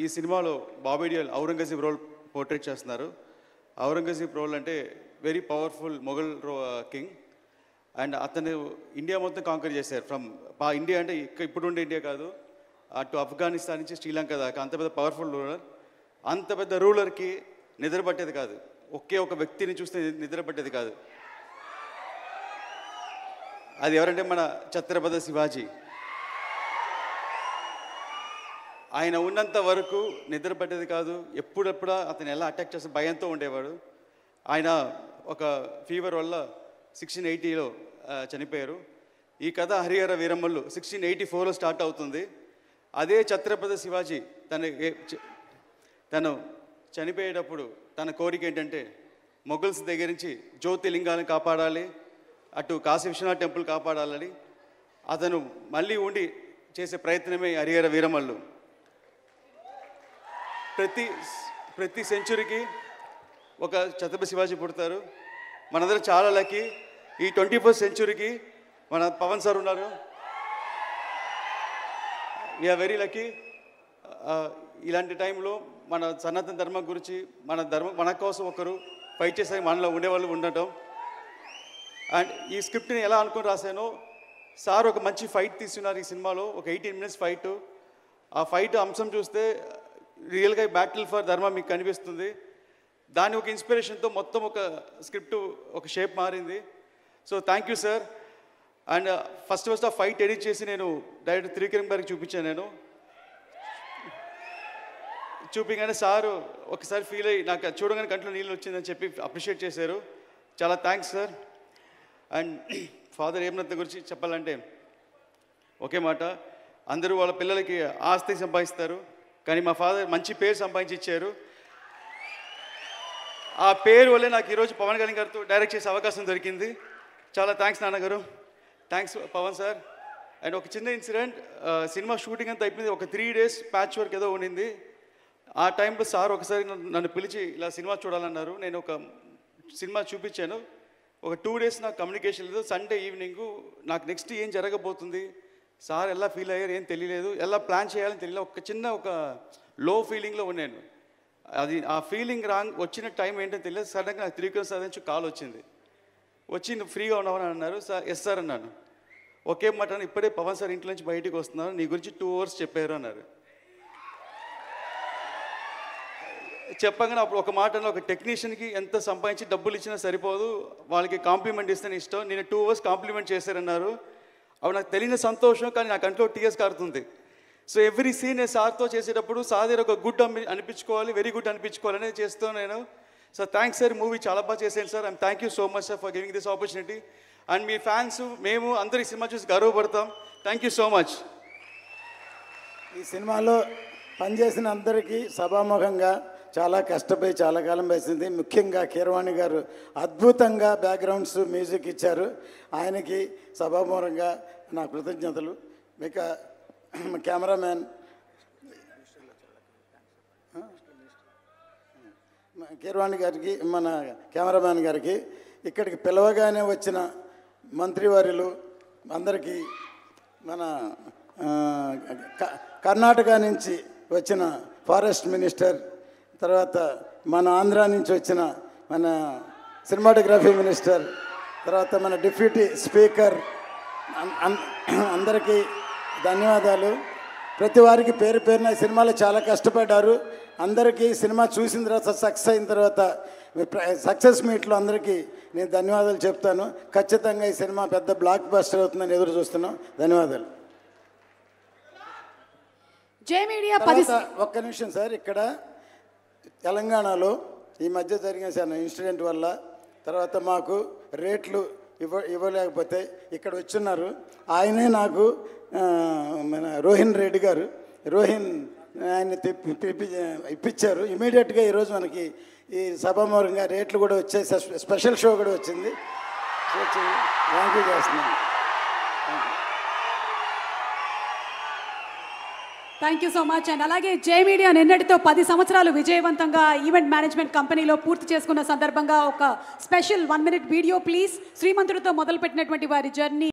ఈ సినిమాలో Bobby Deol Aurangzeb role portrait చేస్తున్నారు. ఔరంగజేబ్ రోల్ అంటే very powerful Mughal king. And అతను ఇండియా మొత్తం కాంకర్ చేశారు. ఫ్రమ్ ఇండియా అంటే ఇప్పుడు ఉండే ఇండియా కాదు, అటు ఆఫ్ఘనిస్తాన్ నుంచి శ్రీలంక దాకా అంత పెద్ద పవర్ఫుల్ రూలర్. అంత పెద్ద రూలర్కి నిద్ర పట్టేది కాదు, ఒకే ఒక వ్యక్తిని చూస్తే నిద్ర పట్టేది కాదు. అది ఎవరంటే మన ఛత్రపతి శివాజీ. ఆయన ఉన్నంత వరకు నిద్ర పట్టేది కాదు. ఎప్పుడెప్పుడు అతను ఎలా అటాక్ చేస్తే భయంతో ఉండేవాడు. ఆయన ఒక ఫీవర్ వల్ల 1680లో చనిపోయారు. ఈ కథ హరిహర వీరమ్మలు 1684లో స్టార్ట్ అవుతుంది. అదే ఛత్రపతి శివాజీ తను చనిపోయేటప్పుడు తన కోరిక ఏంటంటే మొఘల్స్ దగ్గర నుంచి జ్యోతిలింగాలను కాపాడాలి, అటు కాశీ విశ్వనాథ్ టెంపుల్ కాపాడాలని అతను మళ్ళీ ఉండి చేసే ప్రయత్నమే హరిహర వీరమల్లు. ప్రతి సెంచురీకి ఒక ఛత్రపతి శివాజీ పుడతారు. మనందరం చాలా లక్కీ. ఈ 21st సెంచురీకి మన పవన్ సార్ ఉన్నారు. We are very lucky. ఇలాంటి టైంలో మన సనాతన ధర్మం గురించి మన కోసం ఒకరు ఫైట్ చేసే మనలో ఉండేవాళ్ళు ఉండటం. అండ్ ఈ స్క్రిప్ట్ని ఎలా అనుకుని రాశానో, సార్ ఒక మంచి ఫైట్ తీసుకున్నారు ఈ సినిమాలో, ఒక 18 minutes ఫైట్. ఆ ఫైట్ అంశం చూస్తే రియల్గా బ్యాటిల్ ఫర్ ధర్మం మీకు కనిపిస్తుంది. దాని ఒక ఇన్స్పిరేషన్తో మొత్తం ఒక స్క్రిప్ట్ ఒక షేప్ మారింది. So thank you sir. And first ఆ ఫైట్ ఎడిట్ చేసి నేను డైరెక్టర్ త్రివిక్రమ్ గారికి చూపించాను. నేను చూపించగానే సారు ఒకసారి ఫీల్ అయ్యి నాకు చూడగానే కంట్లో నీళ్ళు వచ్చిందని చెప్పి అప్రిషియేట్ చేశారు. చాలా థ్యాంక్స్ సార్. అండ్ ఫాదర్ హేమరత్న గురించి చెప్పాలంటే ఒకే మాట, అందరూ వాళ్ళ పిల్లలకి ఆస్తి సంపాదిస్తారు, కానీ మా ఫాదర్ మంచి పేరు సంపాదించి ఇచ్చారు. ఆ పేరు వల్లే నాకు ఈరోజు పవన్ కళ్యాణ్ గారితో డైరెక్ట్ చేసే అవకాశం దొరికింది. చాలా థ్యాంక్స్ నాన్నగారు, థ్యాంక్స్ పవన్ సార్. అండ్ ఒక చిన్న ఇన్సిడెంట్, సినిమా షూటింగ్ అంతా అయిపోయింది, ఒక 3 days ప్యాచ్ వర్క్ ఏదో ఉండింది. ఆ టైంలో సార్ ఒకసారి నన్ను పిలిచి ఇలా సినిమా చూడాలన్నారు. నేను ఒక సినిమా చూపించాను. ఒక 2 days నాకు కమ్యూనికేషన్ లేదు. సండే ఈవినింగ్ నాకు నెక్స్ట్ ఏం జరగబోతుంది, సార్ ఎలా ఫీల్ అయ్యారు ఏం తెలియలేదు, ఎలా ప్లాన్ చేయాలని తెలియలేదు. ఒక చిన్న లో ఫీలింగ్లో ఉన్నాను. అది ఆ ఫీలింగ్ వచ్చిన టైం ఏంటో తెలియదు. సడన్గా నాకు త్రివిక్రమ్ సార్ నుంచి కాల్ వచ్చింది. వచ్చి నువ్వు ఫ్రీగా ఉన్నావని అన్నారు. సార్ ఎస్ సార్ అన్నాను. ఒకే మాట, ఇప్పుడే పవన్ సార్ ఇంట్లో నుంచి బయటికి వస్తున్నారు, నీ గురించి 2 hours చెప్పారు అన్నారు. చెప్పగానే అప్పుడు ఒక మాట, ఒక టెక్నీషియన్కి ఎంత సంపాదించి డబ్బులు ఇచ్చినా సరిపోదు, వాళ్ళకి కాంప్లిమెంట్ ఇస్తేనే ఇష్టం, నేను 2 hours కాంప్లిమెంట్ చేశారన్నారు. అప్పుడు నాకు తెలియని సంతోషం, కానీ నా కంట్లో టీఎస్ కారుతుంది. సో ఎవ్రీ సీన్ నేను సార్తో చేసేటప్పుడు సార్ దగ్గర ఒక గుడ్ అనిపించుకోవాలి, వెరీ గుడ్ అనిపించుకోవాలని చేస్తాను నేను. సో థ్యాంక్స్ సార్, మూవీ చాలా బాగా చేశాను sir. And thank you so much sir for giving this opportunity. And మీ ఫ్యాన్స్ మేము అందరూ ఈ సినిమా చూసి గర్వపడతాం. Thank you so much. ఈ సినిమాలో పనిచేసిన అందరికీ సభాముఖంగా చాలా కష్టపడి చాలా కాలం వేసింది. ముఖ్యంగా కీరవాణి గారు అద్భుతంగా బ్యాక్గ్రౌండ్స్ మ్యూజిక్ ఇచ్చారు. ఆయనకి సభాముఖంగా నా కృతజ్ఞతలు. ఇక కెమెరామ్యాన్ కీరవాణి గారికి, మన కెమెరామ్యాన్ గారికి, ఇక్కడికి పిలవగానే వచ్చిన మంత్రివర్యులు అందరికీ, మన కర్ణాటక నుంచి వచ్చిన ఫారెస్ట్ మినిస్టర్, తర్వాత మన ఆంధ్ర నుంచి వచ్చిన మన సినిమాటోగ్రఫీ మినిస్టర్, తర్వాత మన డిప్యూటీ స్పీకర్, అందరికీ ధన్యవాదాలు. ప్రతి వారికి పేరు పేరున సినిమాలో చాలా కష్టపడ్డారు. అందరికీ సినిమా చూసిన తర్వాత సక్సెస్ అయిన తర్వాత సక్సెస్ మీట్లో అందరికీ నేను ధన్యవాదాలు చెప్తాను. ఖచ్చితంగా ఈ సినిమా పెద్ద బ్లాక్ బస్టర్ అవుతుందని ఎదురు చూస్తున్నాం. ధన్యవాదాలు. ఒక్క నిమిషం సార్, ఇక్కడ తెలంగాణలో ఈ మధ్య జరిగిన ఇన్సిడెంట్ వల్ల తర్వాత మాకు రేట్లు ఇవ్వలేకపోతే ఇక్కడ వచ్చున్నారు. ఆయనే నాకు మన రోహిన్ రెడ్డి గారు, ఆయన్ని ఇప్పించారు. ఇమీడియట్గా ఈరోజు మనకి ఈ సభామూలంగా రేట్లు కూడా వచ్చాయి, స్పెషల్ షో కూడా వచ్చింది. థ్యాంక్ యూ చేస్తున్నాను. Thank you so much. And అలాగే జే మీడియా నిన్నటితో 10 సంవత్సరాలు విజయవంతంగా ఈవెంట్ మేనేజ్మెంట్ కంపెనీలో పూర్తి చేసుకున్న సందర్భంగా ఒక స్పెషల్ 1 minute వీడియో ప్లీజ్. శ్రీమంతుడితో మొదలుపెట్టినటువంటి వారి జర్నీ